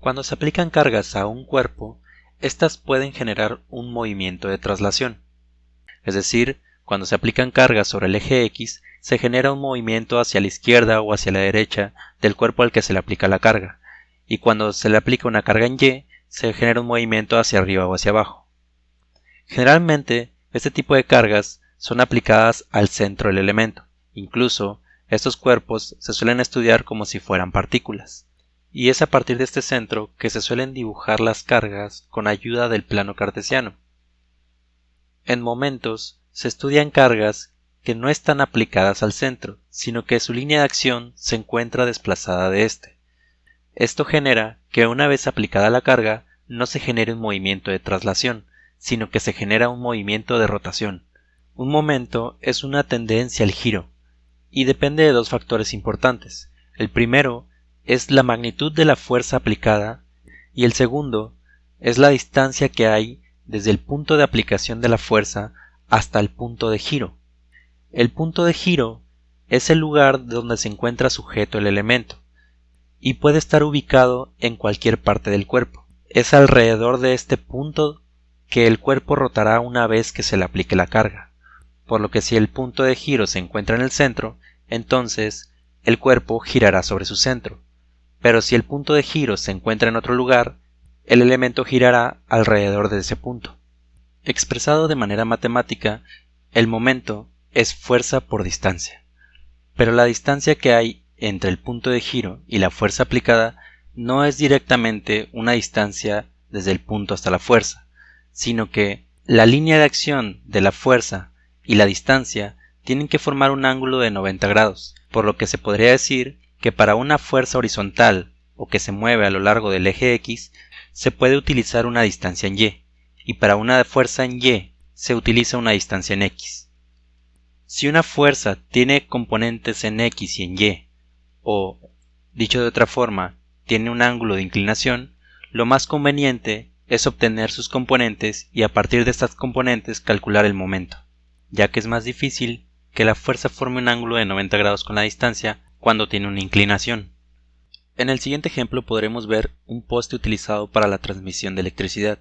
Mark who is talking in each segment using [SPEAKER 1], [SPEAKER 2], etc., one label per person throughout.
[SPEAKER 1] Cuando se aplican cargas a un cuerpo, estas pueden generar un movimiento de traslación. Es decir, cuando se aplican cargas sobre el eje X, se genera un movimiento hacia la izquierda o hacia la derecha del cuerpo al que se le aplica la carga, y cuando se le aplica una carga en Y, se genera un movimiento hacia arriba o hacia abajo. Generalmente, este tipo de cargas son aplicadas al centro del elemento. Incluso, estos cuerpos se suelen estudiar como si fueran partículas. Y es a partir de este centro que se suelen dibujar las cargas con ayuda del plano cartesiano. En momentos, se estudian cargas que no están aplicadas al centro, sino que su línea de acción se encuentra desplazada de este. Esto genera que una vez aplicada la carga, no se genere un movimiento de traslación, sino que se genera un movimiento de rotación. Un momento es una tendencia al giro, y depende de dos factores importantes. El primero es la magnitud de la fuerza aplicada, y el segundo es la distancia que hay desde el punto de aplicación de la fuerza hasta el punto de giro. El punto de giro es el lugar donde se encuentra sujeto el elemento, y puede estar ubicado en cualquier parte del cuerpo. Es alrededor de este punto que el cuerpo rotará una vez que se le aplique la carga, por lo que si el punto de giro se encuentra en el centro, entonces el cuerpo girará sobre su centro, pero si el punto de giro se encuentra en otro lugar, el elemento girará alrededor de ese punto. Expresado de manera matemática, el momento es fuerza por distancia, pero la distancia que hay entre el punto de giro y la fuerza aplicada no es directamente una distancia desde el punto hasta la fuerza, sino que la línea de acción de la fuerza y la distancia tienen que formar un ángulo de 90 grados, por lo que se podría decir que para una fuerza horizontal o que se mueve a lo largo del eje X se puede utilizar una distancia en Y para una fuerza en Y se utiliza una distancia en X. Si una fuerza tiene componentes en X y en Y, o, dicho de otra forma, tiene un ángulo de inclinación, lo más conveniente es obtener sus componentes y a partir de estas componentes calcular el momento, ya que es más difícil que la fuerza forme un ángulo de 90 grados con la distancia cuando tiene una inclinación. En el siguiente ejemplo podremos ver un poste utilizado para la transmisión de electricidad.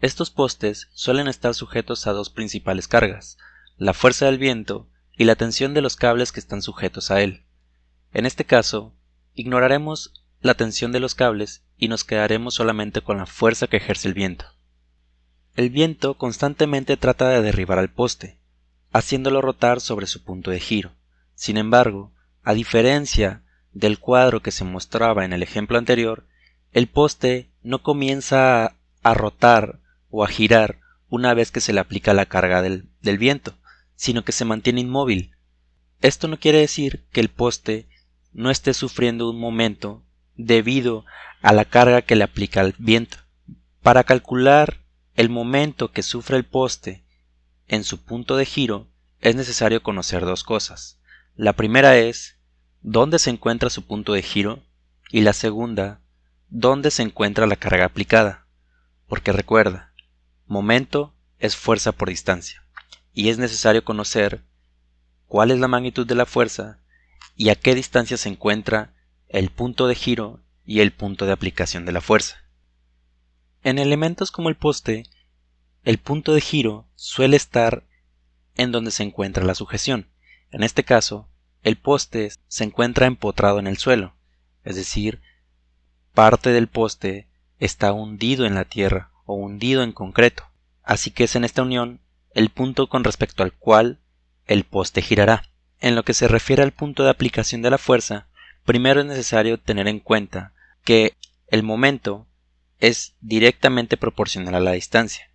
[SPEAKER 1] Estos postes suelen estar sujetos a dos principales cargas, la fuerza del viento y la tensión de los cables que están sujetos a él. En este caso, ignoraremos la tensión de los cables y nos quedaremos solamente con la fuerza que ejerce el viento. El viento constantemente trata de derribar al poste, haciéndolo rotar sobre su punto de giro. Sin embargo, a diferencia del cuadro que se mostraba en el ejemplo anterior, el poste no comienza a rotar o a girar una vez que se le aplica la carga del viento, sino que se mantiene inmóvil. Esto no quiere decir que el poste no esté sufriendo un momento debido a la carga que le aplica el viento. Para calcular el momento que sufre el poste en su punto de giro es necesario conocer dos cosas. La primera es dónde se encuentra su punto de giro y la segunda, dónde se encuentra la carga aplicada. Porque recuerda, momento es fuerza por distancia y es necesario conocer cuál es la magnitud de la fuerza y a qué distancia se encuentra el punto de giro y el punto de aplicación de la fuerza. En elementos como el poste, el punto de giro suele estar en donde se encuentra la sujeción. En este caso, el poste se encuentra empotrado en el suelo, es decir, parte del poste está hundido en la tierra o hundido en concreto. Así que es en esta unión el punto con respecto al cual el poste girará. En lo que se refiere al punto de aplicación de la fuerza, primero es necesario tener en cuenta que el momento es directamente proporcional a la distancia,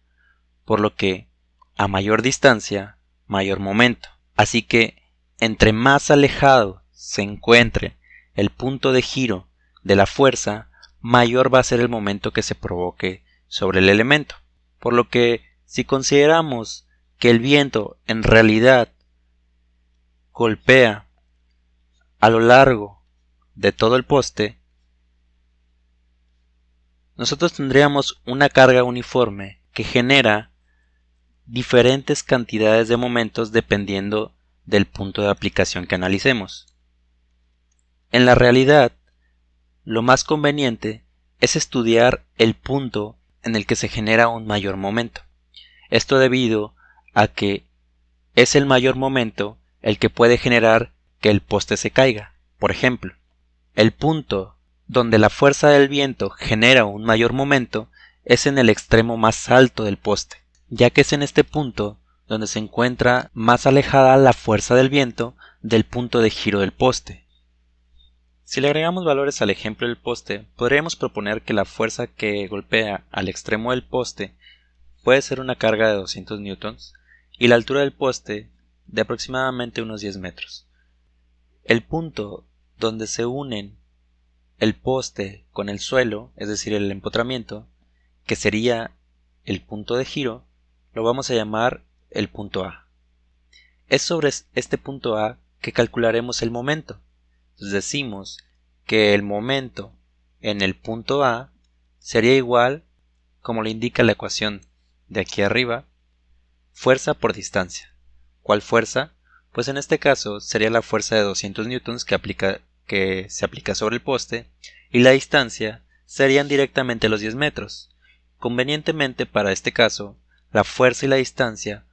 [SPEAKER 1] por lo que a mayor distancia, mayor momento. Así que entre más alejado se encuentre el punto de giro de la fuerza, mayor va a ser el momento que se provoque sobre el elemento. Por lo que si consideramos que el viento en realidad golpea a lo largo de todo el poste, nosotros tendríamos una carga uniforme que genera diferentes cantidades de momentos dependiendo del punto de aplicación que analicemos. En la realidad, lo más conveniente es estudiar el punto en el que se genera un mayor momento. Esto debido a que es el mayor momento el que puede generar que el poste se caiga. Por ejemplo, el punto donde la fuerza del viento genera un mayor momento es en el extremo más alto del poste, ya que es en este punto donde se encuentra más alejada la fuerza del viento del punto de giro del poste. Si le agregamos valores al ejemplo del poste, podríamos proponer que la fuerza que golpea al extremo del poste puede ser una carga de 200 newtons y la altura del poste de aproximadamente unos 10 metros. El punto donde se unen el poste con el suelo, es decir, el empotramiento, que sería el punto de giro, lo vamos a llamar el punto A. Es sobre este punto A que calcularemos el momento. Entonces decimos que el momento en el punto A sería igual, como lo indica la ecuación de aquí arriba, fuerza por distancia. ¿Cuál fuerza? Pues en este caso sería la fuerza de 200 newtons que se aplica sobre el poste, y la distancia serían directamente los 10 metros. Convenientemente para este caso, la fuerza y la distancia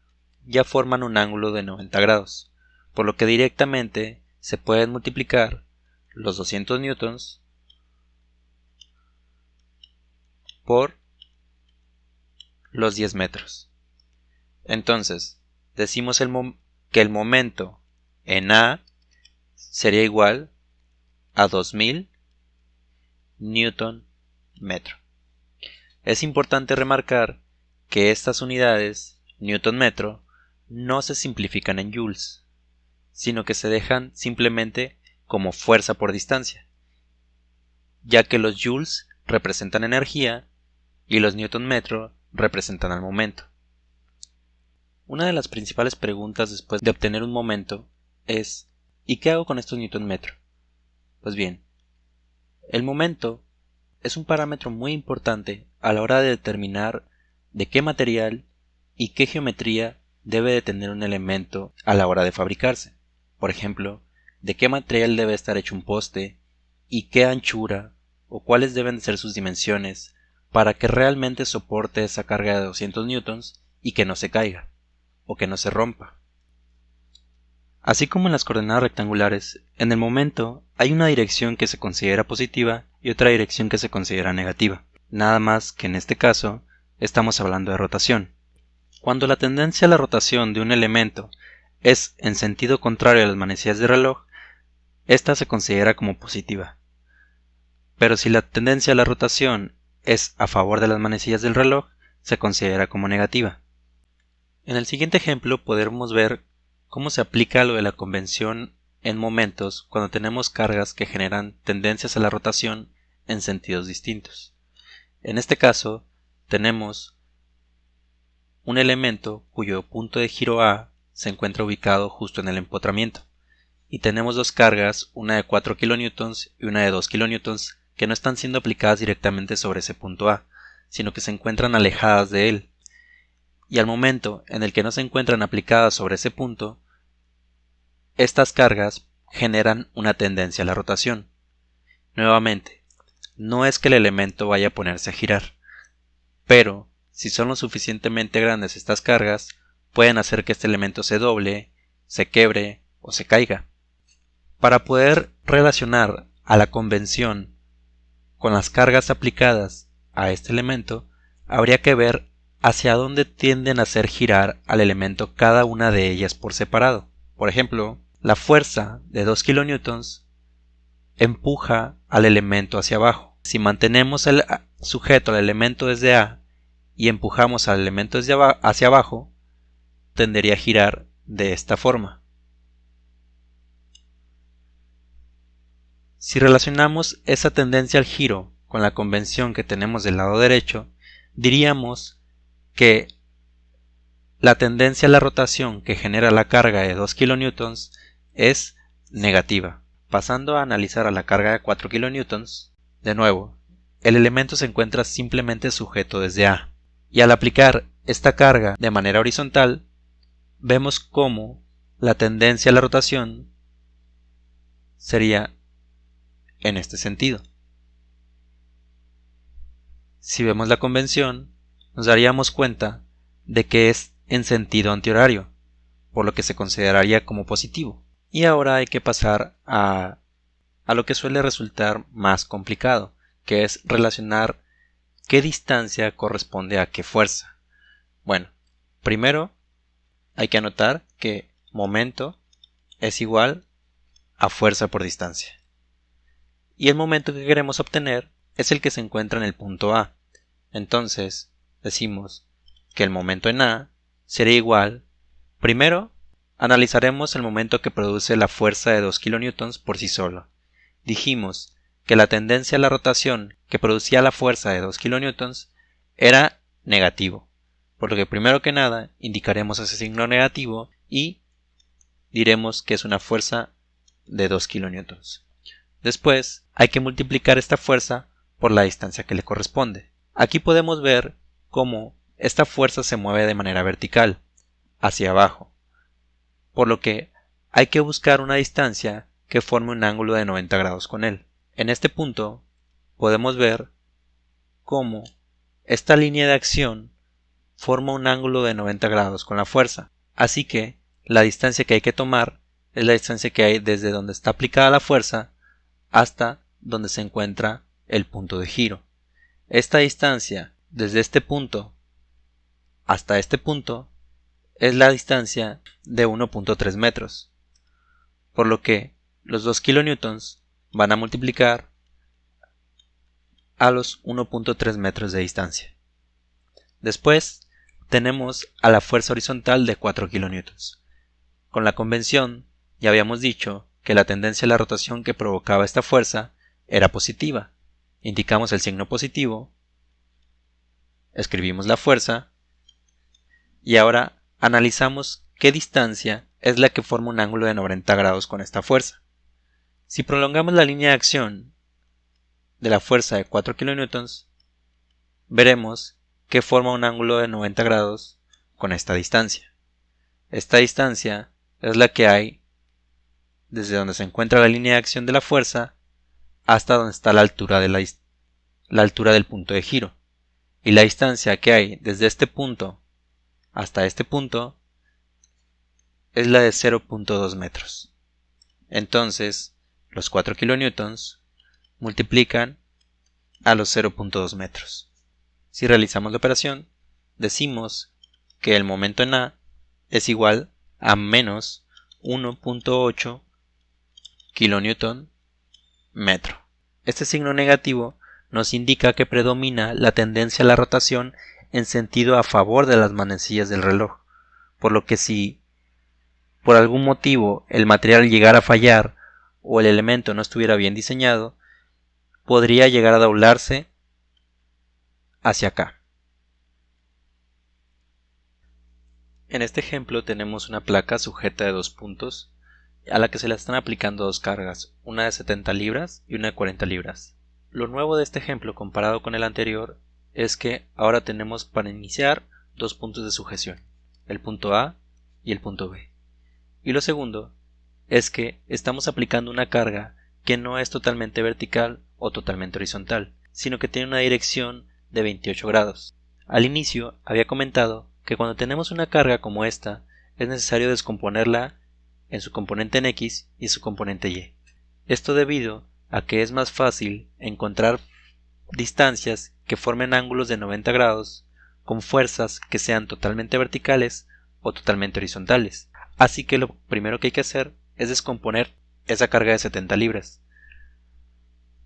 [SPEAKER 1] ya forman un ángulo de 90 grados, por lo que directamente se pueden multiplicar los 200 newtons por los 10 metros. Entonces, decimos que el momento en A sería igual a 2000 newton metro. Es importante remarcar que estas unidades, newton metro, no se simplifican en joules, sino que se dejan simplemente como fuerza por distancia, ya que los joules representan energía y los newton metro representan al momento. Una de las principales preguntas después de obtener un momento es ¿y qué hago con estos newton metro? Pues bien, el momento es un parámetro muy importante a la hora de determinar de qué material y qué geometría debe de tener un elemento a la hora de fabricarse. Por ejemplo, de qué material debe estar hecho un poste y qué anchura o cuáles deben ser sus dimensiones para que realmente soporte esa carga de 200 newtons y que no se caiga o que no se rompa. Así como en las coordenadas rectangulares, en el momento hay una dirección que se considera positiva y otra dirección que se considera negativa. Nada más que en este caso estamos hablando de rotación. Cuando la tendencia a la rotación de un elemento es en sentido contrario a las manecillas de reloj, esta se considera como positiva. Pero si la tendencia a la rotación es a favor de las manecillas del reloj, se considera como negativa. En el siguiente ejemplo podremos ver cómo se aplica lo de la convención en momentos cuando tenemos cargas que generan tendencias a la rotación en sentidos distintos. En este caso, tenemos un elemento cuyo punto de giro A se encuentra ubicado justo en el empotramiento, y tenemos dos cargas, una de 4 kN y una de 2 kN, que no están siendo aplicadas directamente sobre ese punto A, sino que se encuentran alejadas de él. Y al momento en el que no se encuentran aplicadas sobre ese punto, estas cargas generan una tendencia a la rotación. Nuevamente, no es que el elemento vaya a ponerse a girar, pero si son lo suficientemente grandes estas cargas, pueden hacer que este elemento se doble, se quebre o se caiga. Para poder relacionar a la convención con las cargas aplicadas a este elemento, habría que ver hacia dónde tienden a hacer girar al elemento cada una de ellas por separado. Por ejemplo, la fuerza de 2 kN empuja al elemento hacia abajo. Si mantenemos el sujeto al elemento desde A y empujamos al elemento hacia abajo, tendería a girar de esta forma. Si relacionamos esa tendencia al giro con la convención que tenemos del lado derecho, diríamos que la tendencia a la rotación que genera la carga de 2 kN es negativa. Pasando a analizar a la carga de 4 kN, de nuevo, el elemento se encuentra simplemente sujeto desde A. Y al aplicar esta carga de manera horizontal, vemos cómo la tendencia a la rotación sería en este sentido. Si vemos la convención, nos daríamos cuenta de que es en sentido antihorario, por lo que se consideraría como positivo. Y ahora hay que pasar a lo que suele resultar más complicado, que es relacionar qué distancia corresponde a qué fuerza. Bueno, primero hay que anotar que momento es igual a fuerza por distancia. Y el momento que queremos obtener es el que se encuentra en el punto A. Entonces, decimos que el momento en A sería igual. Primero, analizaremos el momento que produce la fuerza de 2 kN por sí solo. Dijimos que la tendencia a la rotación que producía la fuerza de 2 kN era negativo, por lo que primero que nada indicaremos ese signo negativo y diremos que es una fuerza de 2 kN. Después hay que multiplicar esta fuerza por la distancia que le corresponde. Aquí podemos ver cómo esta fuerza se mueve de manera vertical, hacia abajo, por lo que hay que buscar una distancia que forme un ángulo de 90 grados con él. En este punto podemos ver cómo esta línea de acción forma un ángulo de 90 grados con la fuerza, así que la distancia que hay que tomar es la distancia que hay desde donde está aplicada la fuerza hasta donde se encuentra el punto de giro. Esta distancia desde este punto hasta este punto es la distancia de 1.3 metros, por lo que los 2 kN van a multiplicar a los 1.3 metros de distancia. Después tenemos a la fuerza horizontal de 4 kN. Con la convención ya habíamos dicho que la tendencia a la rotación que provocaba esta fuerza era positiva. Indicamos el signo positivo, escribimos la fuerza y ahora analizamos qué distancia es la que forma un ángulo de 90 grados con esta fuerza. Si prolongamos la línea de acción de la fuerza de 4 kN, veremos que forma un ángulo de 90 grados con esta distancia. Esta distancia es la que hay desde donde se encuentra la línea de acción de la fuerza hasta donde está la altura del punto de giro. Y la distancia que hay desde este punto hasta este punto es la de 0.2 metros. Entonces, los 4 kN multiplican a los 0.2 metros. Si realizamos la operación, decimos que el momento en A es igual a menos 1.8 kN metro. Este signo negativo nos indica que predomina la tendencia a la rotación en sentido a favor de las manecillas del reloj, por lo que si por algún motivo el material llegara a fallar o el elemento no estuviera bien diseñado, podría llegar a doblarse hacia acá. En este ejemplo tenemos una placa sujeta de 2 puntos a la que se le están aplicando dos cargas, una de 70 libras y una de 40 libras. Lo nuevo de este ejemplo comparado con el anterior es que ahora tenemos para iniciar dos puntos de sujeción, el punto A y el punto B. Y lo segundo es que estamos aplicando una carga que no es totalmente vertical o totalmente horizontal, sino que tiene una dirección de 28 grados. Al inicio había comentado que cuando tenemos una carga como esta es necesario descomponerla en su componente en X y su componente Y. Esto debido a que es más fácil encontrar distancias que formen ángulos de 90 grados con fuerzas que sean totalmente verticales o totalmente horizontales. Así que lo primero que hay que hacer es descomponer esa carga de 70 libras.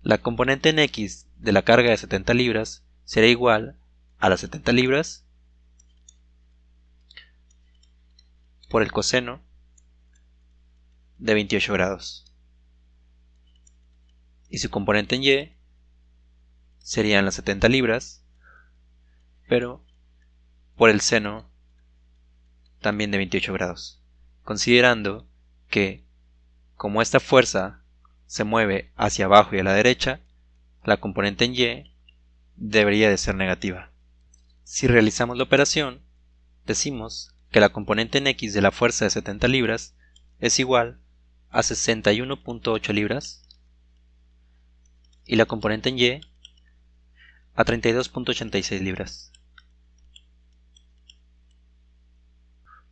[SPEAKER 1] La componente en X de la carga de 70 libras será igual a las 70 libras por el coseno de 28 grados. Y su componente en Y serían las 70 libras, pero por el seno también de 28 grados. Considerando que como esta fuerza se mueve hacia abajo y a la derecha, la componente en Y debería de ser negativa. Si realizamos la operación, decimos que la componente en X de la fuerza de 70 libras es igual a 61.8 libras y la componente en Y a 32.86 libras.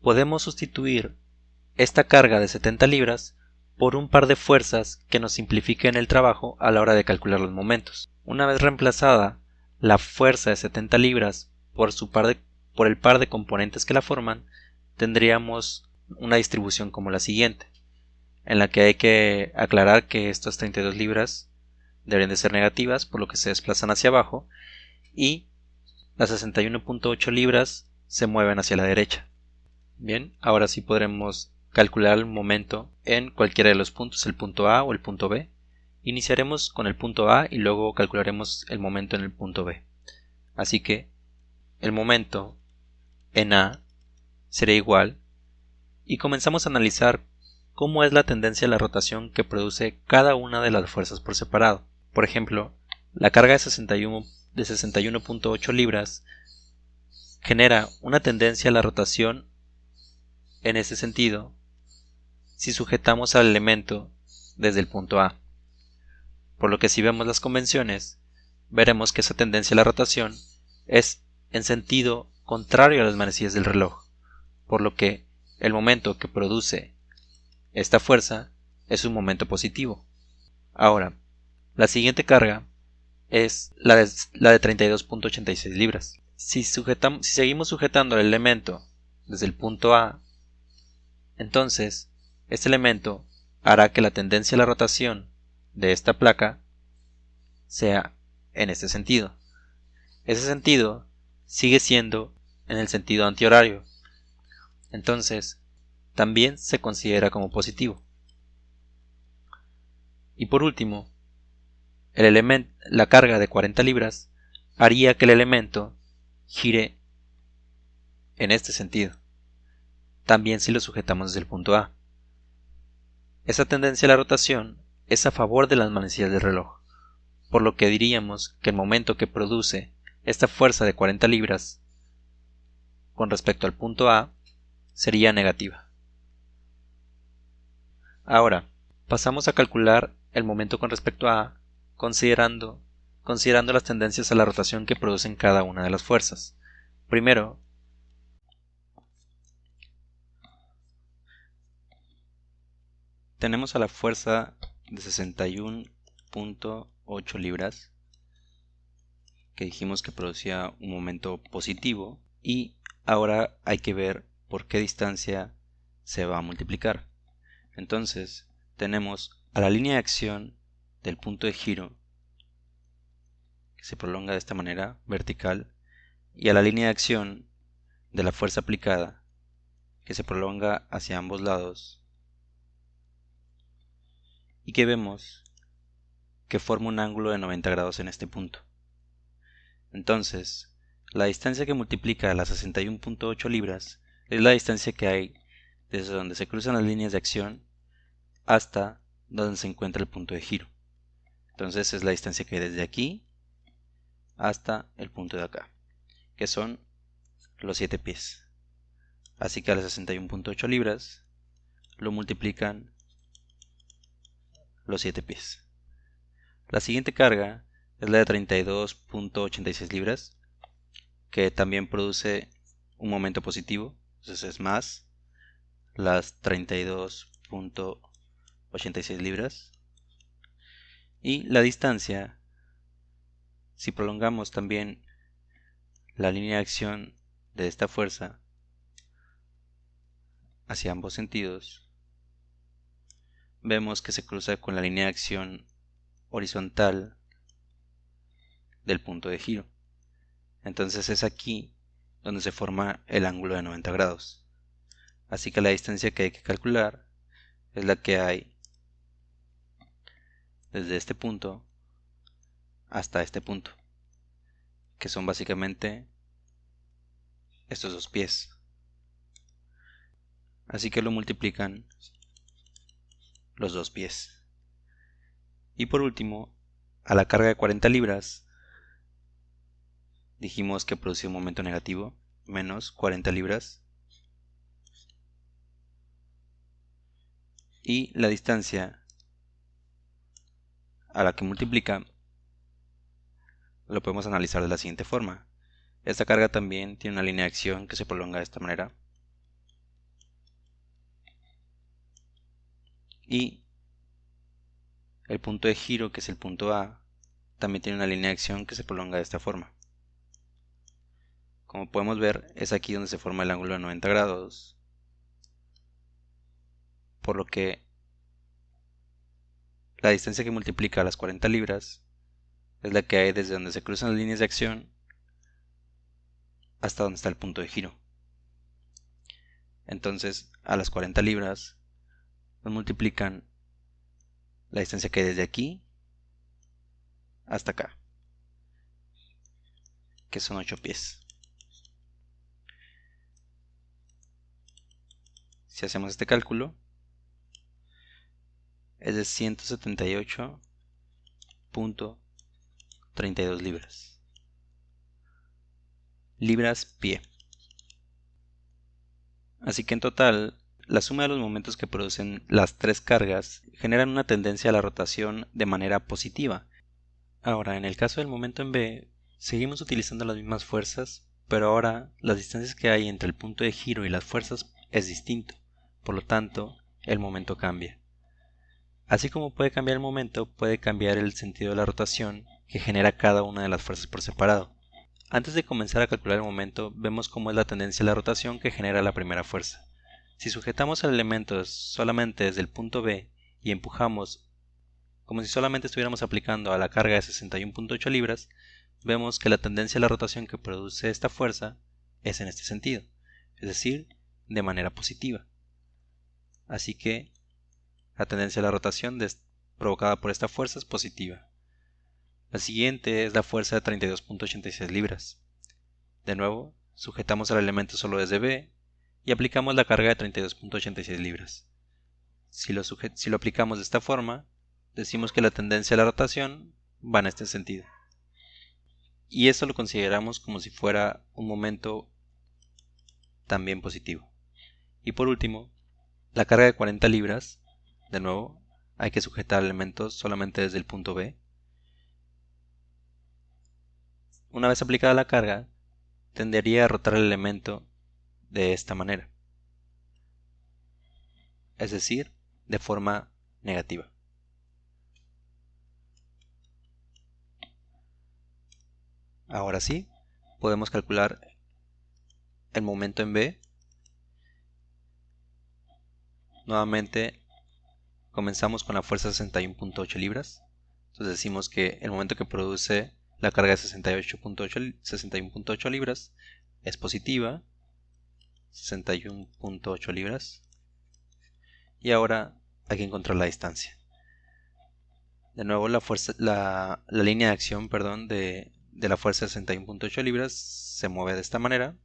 [SPEAKER 1] Podemos sustituir esta carga de 70 libras por un par de fuerzas que nos simplifiquen el trabajo a la hora de calcular los momentos. Una vez reemplazada la fuerza de 70 libras por el par de componentes que la forman, tendríamos una distribución como la siguiente, en la que hay que aclarar que estas 32 libras deben de ser negativas, por lo que se desplazan hacia abajo, y las 61.8 libras se mueven hacia la derecha. Bien, ahora sí podremos calcular el momento en cualquiera de los puntos, el punto A o el punto B. Iniciaremos con el punto A y luego calcularemos el momento en el punto B. Así que el momento en A será igual, y comenzamos a analizar cómo es la tendencia a la rotación que produce cada una de las fuerzas por separado. Por ejemplo, la carga de 61.8 libras genera una tendencia a la rotación en este sentido si sujetamos al elemento desde el punto A. Por lo que si vemos las convenciones, veremos que esa tendencia a la rotación es en sentido contrario a las manecillas del reloj, por lo que el momento que produce esta fuerza es un momento positivo. Ahora, la siguiente carga es la de 32.86 libras. Si seguimos sujetando el elemento desde el punto A, entonces este elemento hará que la tendencia a la rotación de esta placa sea en este sentido. Ese sentido sigue siendo en el sentido antihorario, entonces también se considera como positivo. Y por último, la carga de 40 libras haría que el elemento gire en este sentido, también si lo sujetamos desde el punto A. Esa tendencia a la rotación es a favor de las manecillas del reloj, por lo que diríamos que el momento que produce esta fuerza de 40 libras con respecto al punto A sería negativa. Ahora, pasamos a calcular el momento con respecto a A considerando las tendencias a la rotación que producen cada una de las fuerzas. Primero, tenemos a la fuerza de 61.8 libras, que dijimos que producía un momento positivo, y ahora hay que ver por qué distancia se va a multiplicar. Entonces, tenemos a la línea de acción del punto de giro, que se prolonga de esta manera, vertical, y a la línea de acción de la fuerza aplicada, que se prolonga hacia ambos lados, y que vemos que forma un ángulo de 90 grados en este punto. Entonces, la distancia que multiplica las 61.8 libras es la distancia que hay desde donde se cruzan las líneas de acción hasta donde se encuentra el punto de giro. Entonces es la distancia que hay desde aquí hasta el punto de acá, que son los 7 pies. Así que a las 61.8 libras lo multiplican los 7 pies. La siguiente carga es la de 32.86 libras, que también produce un momento positivo, entonces es más las 32.86 libras. Y la distancia, si prolongamos también la línea de acción de esta fuerza hacia ambos sentidos, vemos que se cruza con la línea de acción horizontal del punto de giro. Entonces es aquí donde se forma el ángulo de 90 grados. Así que la distancia que hay que calcular es la que hay desde este punto hasta este punto, que son básicamente estos dos pies. Así que lo multiplican los dos pies. Y por último, a la carga de 40 libras dijimos que producía un momento negativo, menos 40 libras. Y la distancia a la que multiplica lo podemos analizar de la siguiente forma. Esta carga también tiene una línea de acción que se prolonga de esta manera. Y el punto de giro, que es el punto A, también tiene una línea de acción que se prolonga de esta forma. Como podemos ver, es aquí donde se forma el ángulo de 90 grados, por lo que la distancia que multiplica las 40 libras es la que hay desde donde se cruzan las líneas de acción hasta donde está el punto de giro. Entonces, a las 40 libras nos multiplican la distancia que hay desde aquí hasta acá, que son 8 pies. Si hacemos este cálculo, es de 178.32 libras. Libras pie. Así que en total, la suma de los momentos que producen las tres cargas generan una tendencia a la rotación de manera positiva. Ahora, en el caso del momento en B, seguimos utilizando las mismas fuerzas, pero ahora las distancias que hay entre el punto de giro y las fuerzas es distinto, por lo tanto, el momento cambia. Así como puede cambiar el momento, puede cambiar el sentido de la rotación que genera cada una de las fuerzas por separado. Antes de comenzar a calcular el momento, vemos cómo es la tendencia a la rotación que genera la primera fuerza. Si sujetamos al elemento solamente desde el punto B y empujamos como si solamente estuviéramos aplicando a la carga de 61.8 libras, vemos que la tendencia a la rotación que produce esta fuerza es en este sentido, es decir, de manera positiva. Así que la tendencia a la rotación provocada por esta fuerza es positiva. La siguiente es la fuerza de 32.86 libras. De nuevo, sujetamos al elemento solo desde B y aplicamos la carga de 32.86 libras. Si lo aplicamos de esta forma, decimos que la tendencia a la rotación va en este sentido. Y esto lo consideramos como si fuera un momento también positivo. Y por último, la carga de 40 libras, de nuevo, hay que sujetar elementos solamente desde el punto B. Una vez aplicada la carga, tendería a rotar el elemento de esta manera, es decir, de forma negativa. Ahora sí, podemos calcular el momento en B. Nuevamente comenzamos con la fuerza 61.8 libras. Entonces decimos que el momento que produce la carga de 61.8 libras es positiva, 61.8 libras. Y ahora hay que encontrar la distancia. De nuevo la línea de acción de la fuerza de 61.8 libras se mueve de esta manera.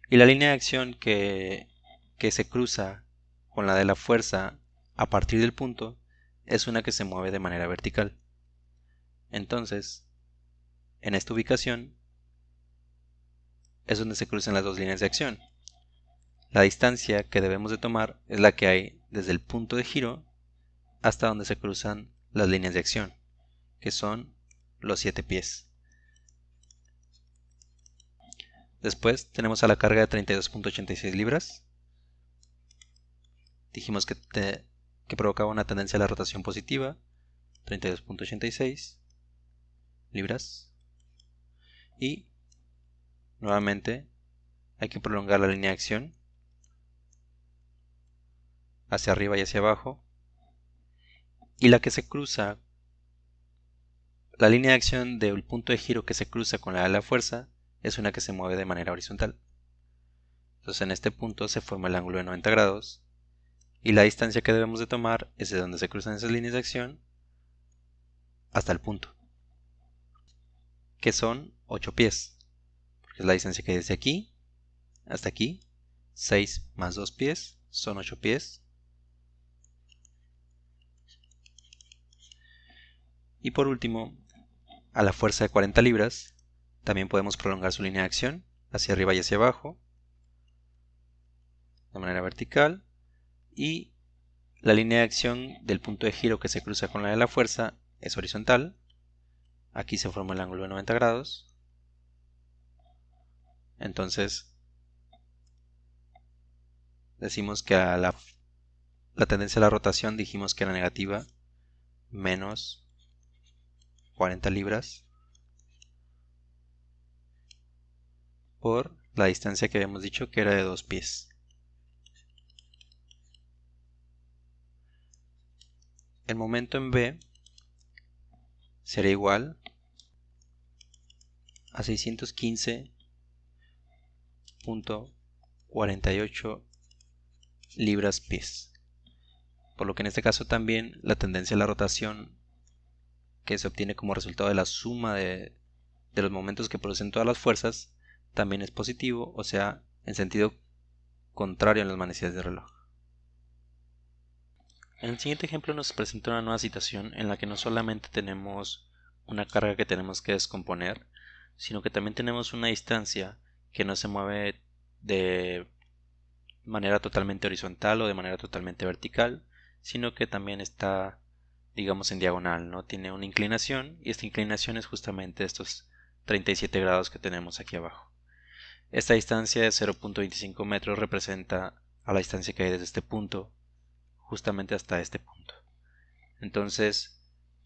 [SPEAKER 1] Y la línea de acción que se cruza con la de la fuerza a partir del punto es una que se mueve de manera vertical. Entonces, en esta ubicación es donde se cruzan las dos líneas de acción. La distancia que debemos de tomar es la que hay desde el punto de giro hasta donde se cruzan las líneas de acción, que son los 7 pies. Después tenemos a la carga de 32.86 libras. Dijimos que provocaba una tendencia a la rotación positiva, 32.86 libras. Y nuevamente hay que prolongar la línea de acción hacia arriba y hacia abajo. Y la que se cruza, la línea de acción del punto de giro que se cruza con la de la fuerza, es una que se mueve de manera horizontal. Entonces en este punto se forma el ángulo de 90 grados. Y la distancia que debemos de tomar es de donde se cruzan esas líneas de acción hasta el punto, que son 8 pies, porque es la distancia que hay desde aquí hasta aquí. 6 más 2 pies son 8 pies. Y por último, a la fuerza de 40 libras también podemos prolongar su línea de acción hacia arriba y hacia abajo de manera vertical, y la línea de acción del punto de giro que se cruza con la de la fuerza es horizontal. aquí se forma el ángulo de 90 grados. Entonces decimos que la tendencia a la rotación dijimos que era negativa, menos 40 libras por la distancia que habíamos dicho que era de 2 pies. El momento en B será igual a 615.48 libras pies. Por lo que en este caso también la tendencia a la rotación que se obtiene como resultado de la suma de los momentos que producen todas las fuerzas también es positivo, o sea, en sentido contrario en las manecillas de reloj. En el siguiente ejemplo nos presenta una nueva situación en la que no solamente tenemos una carga que tenemos que descomponer, sino que también tenemos una distancia que no se mueve de manera totalmente horizontal o de manera totalmente vertical, sino que también está, digamos, en diagonal, ¿no? Tiene una inclinación y esta inclinación es justamente estos 37 grados que tenemos aquí abajo. Esta distancia de 0.25 metros representa a la distancia que hay desde este punto justamente hasta este punto. Entonces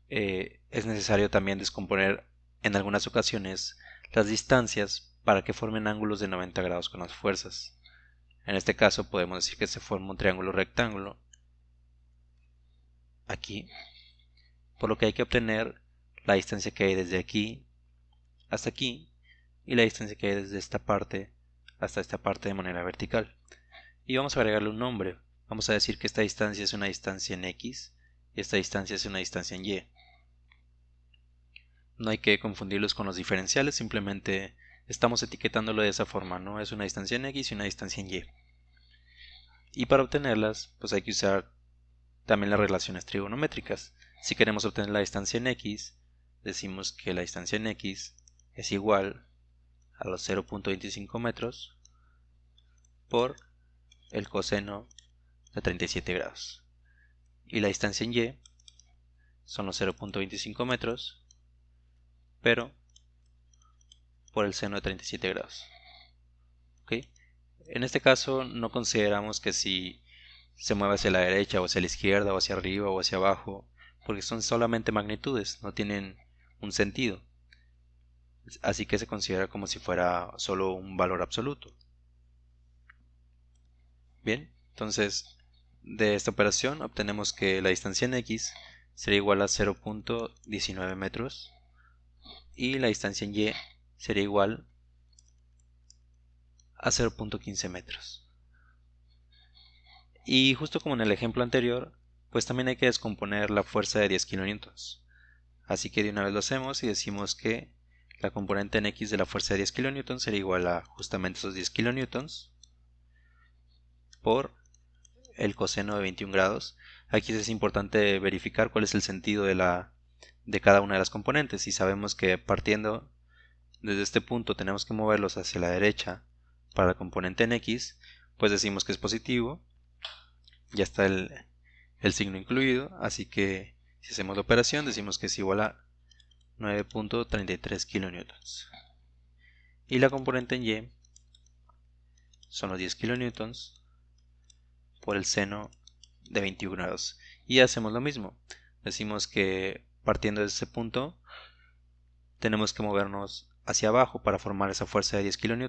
[SPEAKER 1] es necesario también descomponer en algunas ocasiones las distancias para que formen ángulos de 90 grados con las fuerzas. En este caso podemos decir que se forma un triángulo rectángulo aquí, por lo que hay que obtener la distancia que hay desde aquí hasta aquí y la distancia que hay desde esta parte hasta esta parte de manera vertical. Y vamos a agregarle un nombre. Vamos a decir que esta distancia es una distancia en X y esta distancia es una distancia en Y. No hay que confundirlos con los diferenciales, simplemente estamos etiquetándolo de esa forma, ¿no? Es una distancia en X y una distancia en Y. Y para obtenerlas, pues hay que usar también las relaciones trigonométricas. Si queremos obtener la distancia en X, decimos que la distancia en X es igual a los 0.25 metros por el coseno de 37 grados. Y la distancia en Y son los 0.25 metros, pero por el seno de 37 grados. ¿Okay? En este caso no consideramos que si se mueve hacia la derecha o hacia la izquierda o hacia arriba o hacia abajo, porque son solamente magnitudes, no tienen un sentido. Así que se considera como si fuera solo un valor absoluto. Bien, entonces de esta operación obtenemos que la distancia en X sería igual a 0.19 metros y la distancia en Y sería igual a 0.15 metros. Y justo como en el ejemplo anterior, pues también hay que descomponer la fuerza de 10 kN. Así que de una vez lo hacemos y decimos que la componente en X de la fuerza de 10 kN sería igual a justamente esos 10 kN por el coseno de 21 grados. Aquí es importante verificar cuál es el sentido de cada una de las componentes. Si sabemos que partiendo desde este punto tenemos que moverlos hacia la derecha para la componente en X, pues decimos que es positivo. Ya está el signo incluido, así que si hacemos la operación decimos que es igual a 9.33 kN. Y la componente en Y son los 10 kN por el seno de 21 grados. Y hacemos lo mismo. Decimos que partiendo de ese punto tenemos que movernos hacia abajo para formar esa fuerza de 10 kN.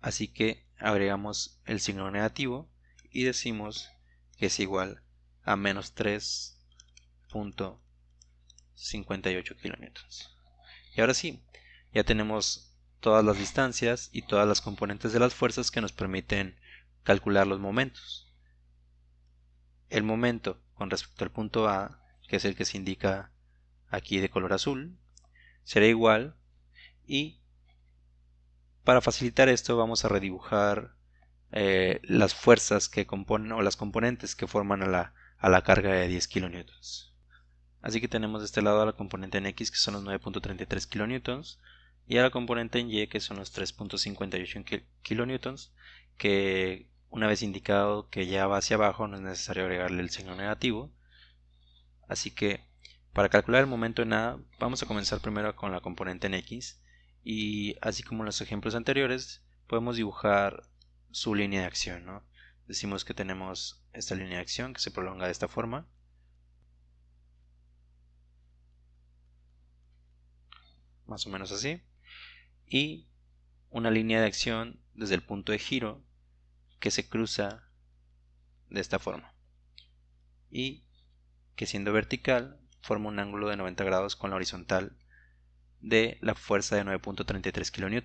[SPEAKER 1] Así que agregamos el signo negativo y decimos que es igual a menos 3.58 kN. Y ahora sí, ya tenemos todas las distancias y todas las componentes de las fuerzas que nos permiten calcular los momentos. El momento con respecto al punto A, que es el que se indica aquí de color azul, será igual, y para facilitar esto vamos a redibujar las fuerzas que componen o las componentes que forman a la carga de 10 kN. Así que tenemos de este lado a la componente en X que son los 9.33 kN y a la componente en Y que son los 3.58 kN, que una vez indicado que ya va hacia abajo no es necesario agregarle el signo negativo. Así que Para calcular el momento en A, vamos a comenzar primero con la componente en X, y así como en los ejemplos anteriores, podemos dibujar su línea de acción, ¿no? Decimos que tenemos esta línea de acción que se prolonga de esta forma. Más o menos así. Y una línea de acción desde el punto de giro que se cruza de esta forma. Y que siendo vertical forma un ángulo de 90 grados con la horizontal de la fuerza de 9.33 kN.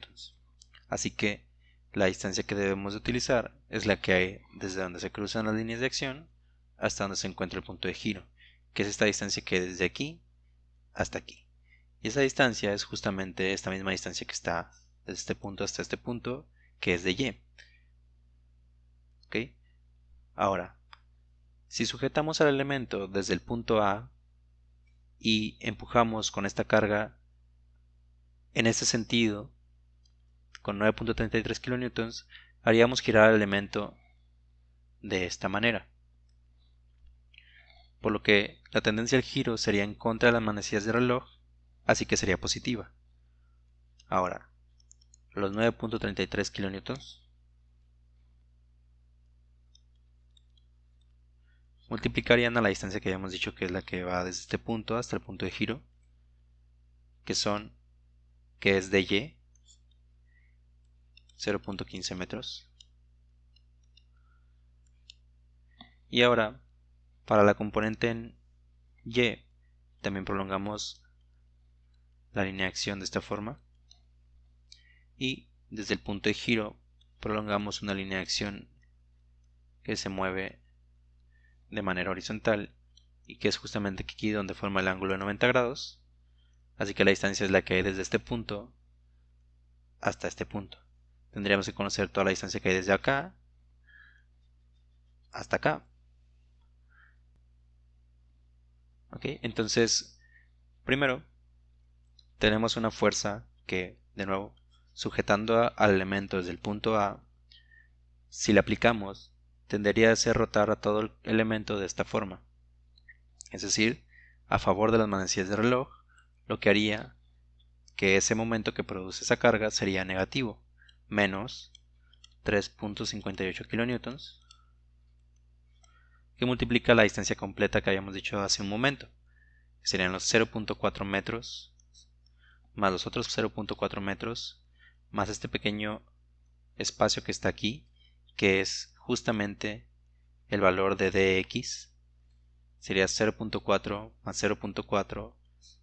[SPEAKER 1] Así que la distancia que debemos de utilizar es la que hay desde donde se cruzan las líneas de acción hasta donde se encuentra el punto de giro, que es esta distancia que desde aquí hasta aquí. Y esa distancia es justamente esta misma distancia que está desde este punto hasta este punto, que es de Y. ¿Ok? Ahora, si sujetamos al elemento desde el punto A y empujamos con esta carga en este sentido, con 9.33 kN, haríamos girar al elemento de esta manera. Por lo que la tendencia al giro sería en contra de las manecillas del reloj, así que sería positiva. Ahora, los 9.33 kN multiplicarían a la distancia que habíamos dicho que es la que va desde este punto hasta el punto de giro, que es de Y, 0.15 metros. Y ahora, para la componente en Y, también prolongamos la línea de acción de esta forma. Y desde el punto de giro prolongamos una línea de acción que se mueve de manera horizontal y que es justamente aquí donde forma el ángulo de 90 grados. Así que la distancia es la que hay desde este punto hasta este punto. Tendríamos que conocer toda la distancia que hay desde acá hasta acá. ¿Ok? Entonces, primero tenemos una fuerza que, de nuevo, sujetando al elemento desde el punto A, si le aplicamos, tendería a hacer rotar a todo el elemento de esta forma. Es decir, a favor de las manecillas del reloj, lo que haría que ese momento que produce esa carga sería negativo, menos 3.58 kN, que multiplica la distancia completa que habíamos dicho hace un momento, que serían los 0.4 metros, más los otros 0.4 metros, más este pequeño espacio que está aquí, que es justamente el valor de dx, sería 0.4 más 0.4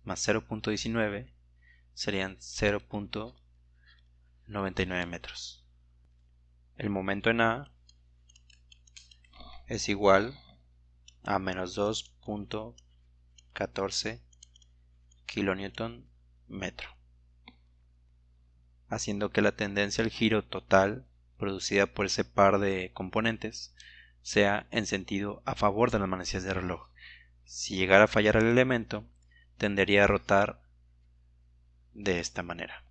[SPEAKER 1] más 0.19, serían 0.99 metros. El momento en A es igual a menos 2.14 kN metro, haciendo que la tendencia al giro total producida por ese par de componentes sea en sentido a favor de las manecillas de reloj. Si llegara a fallar el elemento, tendería a rotar de esta manera.